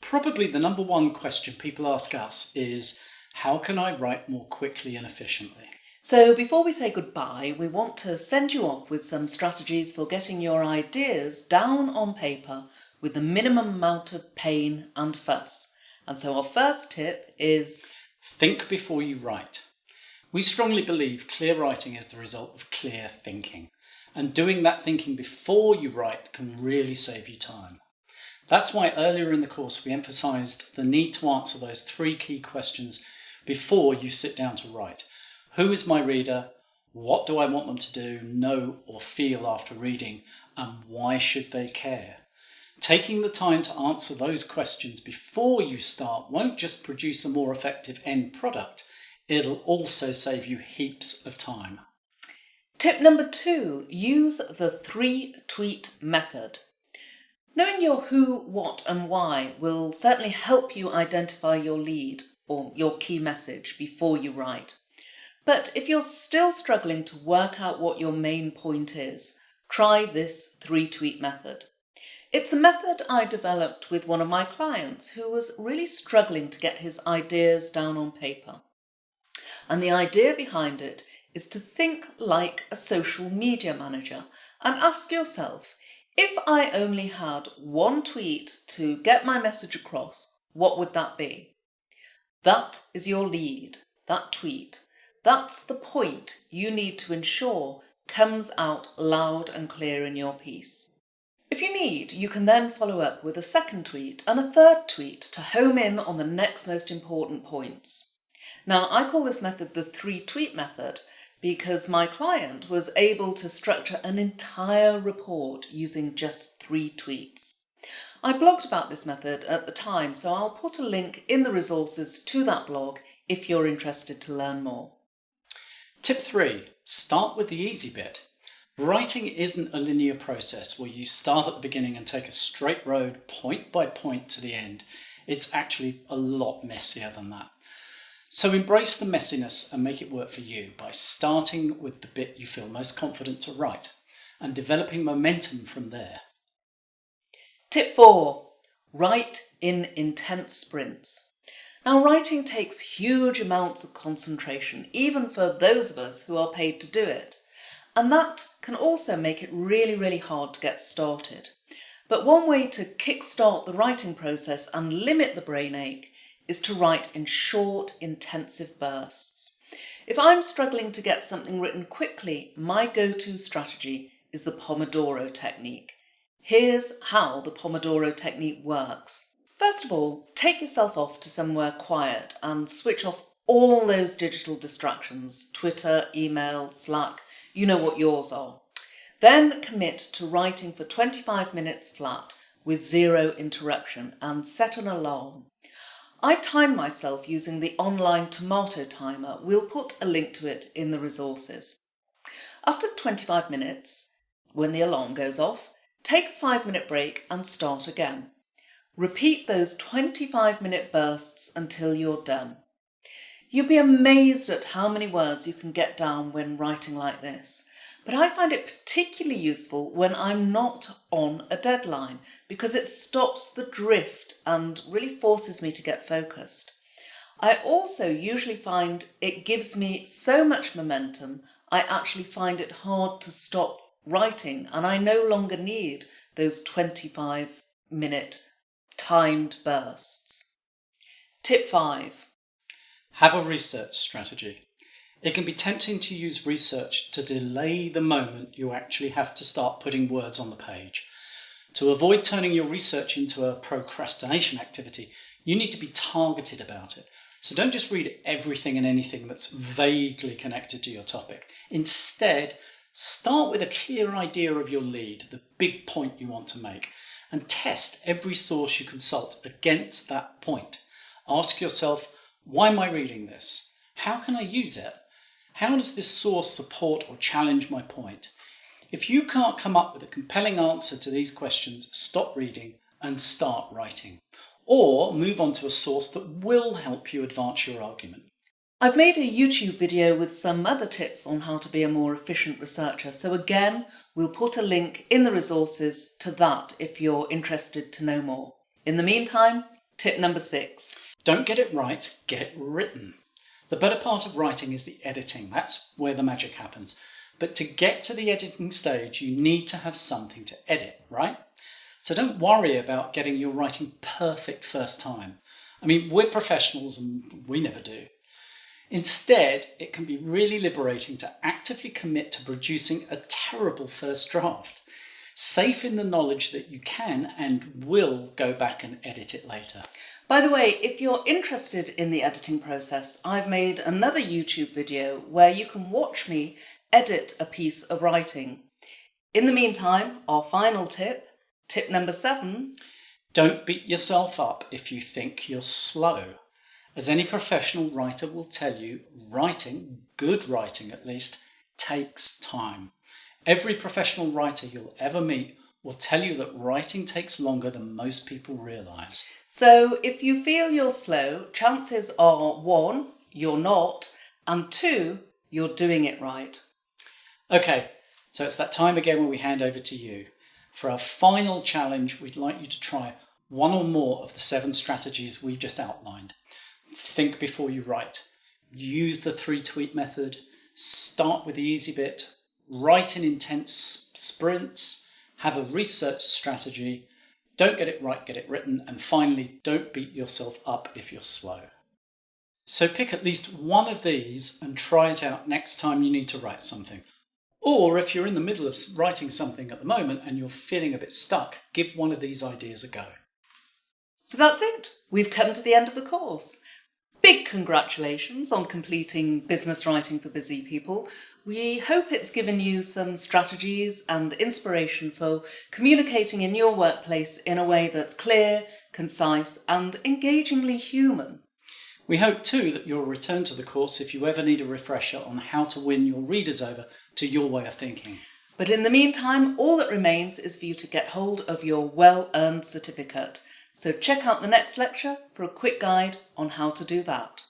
Probably the number one question people ask us is, how can I write more quickly and efficiently? So before we say goodbye, we want to send you off with some strategies for getting your ideas down on paper with the minimum amount of pain and fuss. And so our first tip is... think before you write. We strongly believe clear writing is the result of clear thinking. And doing that thinking before you write can really save you time. That's why earlier in the course we emphasised the need to answer those 3 key questions before you sit down to write. Who is my reader? What do I want them to do, know or feel after reading? And why should they care? Taking the time to answer those questions before you start won't just produce a more effective end product, it'll also save you heaps of time. Tip number 2, use the 3-tweet method. Knowing your who, what and why will certainly help you identify your lead or your key message before you write. But if you're still struggling to work out what your main point is, try this 3-tweet method. It's a method I developed with one of my clients who was really struggling to get his ideas down on paper. And the idea behind it is to think like a social media manager and ask yourself, if I only had one tweet to get my message across, what would that be? That is your lead, that tweet. That's the point you need to ensure comes out loud and clear in your piece. If you need, you can then follow up with a second tweet and a third tweet to home in on the next most important points. Now, I call this method the 3-tweet method because my client was able to structure an entire report using just 3 tweets. I blogged about this method at the time, so I'll put a link in the resources to that blog if you're interested to learn more. Tip 3, start with the easy bit. Writing isn't a linear process where you start at the beginning and take a straight road point by point to the end. It's actually a lot messier than that. So embrace the messiness and make it work for you by starting with the bit you feel most confident to write and developing momentum from there. Tip 4, write in intense sprints. Now, writing takes huge amounts of concentration, even for those of us who are paid to do it. And that can also make it really, really hard to get started. But one way to kickstart the writing process and limit the brain ache is to write in short, intensive bursts. If I'm struggling to get something written quickly, my go-to strategy is the Pomodoro technique. Here's how the Pomodoro technique works. First of all, take yourself off to somewhere quiet and switch off all those digital distractions, Twitter, email, Slack, you know what yours are. Then commit to writing for 25 minutes flat with 0 interruption and set an alarm. I time myself using the online tomato timer. We'll put a link to it in the resources. After 25 minutes, when the alarm goes off, take a 5-minute break and start again. Repeat those 25-minute bursts until you're done. You'll be amazed at how many words you can get down when writing like this. But I find it particularly useful when I'm not on a deadline because it stops the drift and really forces me to get focused. I also usually find it gives me so much momentum, I actually find it hard to stop writing and I no longer need those 25-minute timed bursts. Tip 5. Have a research strategy. It can be tempting to use research to delay the moment you actually have to start putting words on the page. To avoid turning your research into a procrastination activity, you need to be targeted about it. So don't just read everything and anything that's vaguely connected to your topic. Instead, start with a clear idea of your lead, the big point you want to make, and test every source you consult against that point. Ask yourself, why am I reading this? How can I use it? How does this source support or challenge my point? If you can't come up with a compelling answer to these questions, stop reading and start writing. Or move on to a source that will help you advance your argument. I've made a YouTube video with some other tips on how to be a more efficient researcher. So again, we'll put a link in the resources to that if you're interested to know more. In the meantime, Tip number 6. Don't get it right, get it written. The better part of writing is the editing. That's where the magic happens. But to get to the editing stage, you need to have something to edit, right? So don't worry about getting your writing perfect first time. I mean, we're professionals and we never do. Instead, it can be really liberating to actively commit to producing a terrible first draft, safe in the knowledge that you can and will go back and edit it later. By the way, if you're interested in the editing process, I've made another YouTube video where you can watch me edit a piece of writing. In the meantime, our final tip, tip number 7. Don't beat yourself up if you think you're slow. As any professional writer will tell you, writing, good writing at least, takes time. Every professional writer you'll ever meet will tell you that writing takes longer than most people realise. So if you feel you're slow, chances are 1, you're not, and 2, you're doing it right. Okay, so it's that time again when we hand over to you. For our final challenge, we'd like you to try one or more of the 7 strategies we've just outlined. Think before you write. Use the 3-tweet method. Start with the easy bit. Write in intense sprints. Have a research strategy. Don't get it right, get it written. And finally, don't beat yourself up if you're slow. So pick at least one of these and try it out next time you need to write something. Or if you're in the middle of writing something at the moment and you're feeling a bit stuck, give one of these ideas a go. So that's it. We've come to the end of the course. Big congratulations on completing Business Writing for Busy People. We hope it's given you some strategies and inspiration for communicating in your workplace in a way that's clear, concise, and engagingly human. We hope too that you'll return to the course if you ever need a refresher on how to win your readers over to your way of thinking. But in the meantime, all that remains is for you to get hold of your well-earned certificate. So check out the next lecture for a quick guide on how to do that.